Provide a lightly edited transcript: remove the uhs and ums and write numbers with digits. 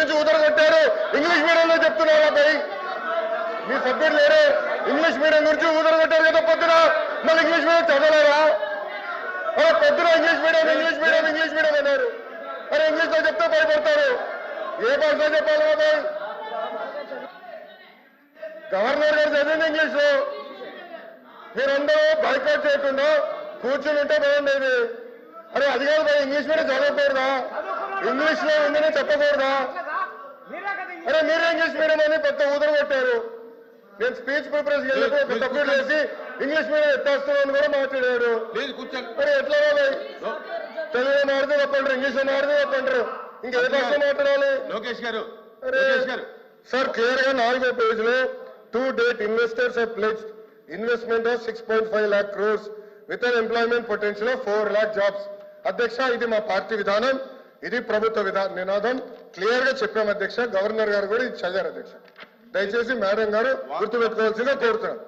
నుంచి ఊదరగొట్టారు. ఇంగ్లీష్ మీడియంలో చెప్తున్నారు అబ్బాయి, మీ సబ్జెక్ట్ లేరు. ఇంగ్లీష్ మీడియం గురించి ఊదరగొట్టారు కదా పొద్దున, మళ్ళీ ఇంగ్లీష్ మీడియం చదవలేరా? పొద్దున ఇంగ్లీష్ మీడియం అన్నారు. అరే ఇంగ్లీష్ లో చెప్తే భయపడతారు. ఏ భాషలో చెప్పాలి బాబాయ్? గవర్నర్ గారు చదివింది ఇంగ్లీష్ లో. మీరందరూ బైకాట్ చేయకుండా కూర్చుని ఉంటే బాగుండేది. అరే అది కాదు బాయ్, ఇంగ్లీష్ మీడియం చదవకూడదా? ఇంగ్లీష్ లో ఉందని చెప్పకూడదా? అరే మీరే ఇంగ్లీష్ మీడియం అని పెద్ద ఊదర కొట్టారు. నేను స్పీచ్ ప్రిపరేషన్ వెళ్ళినప్పుడు తప్పుడు చేసి ఇంగ్లీష్ మీడియం ఎత్తేస్తున్నాను కూడా మాట్లాడారు. మరి ఎట్లా బాబాయ్? తెలుగులో మాడితే తప్పంటారు, ఇంగ్లీష్ లో మాడితే తప్పంటారు, ఇంకా ఏ భాష మాట్లాడాలి? లోకేష్ గారు సార్ క్లియర్ గా 4వ పేజీలో to date investors have pledged investment of 6.5 lakh crores with an employment potential of 4 lakh jobs. అధ్యక్ష ఇది మా పార్టీ విధానం, ఇది ప్రభుత్వ నినాదం. క్లియర్ గా చెప్పాం అధ్యక్ష. గవర్నర్ గారు కూడా ఇది చదివారు అధ్యక్ష. దయచేసి మేడం గారు గుర్తుపెట్టుకోవాల్సిందిగా కోరుతున్నాం.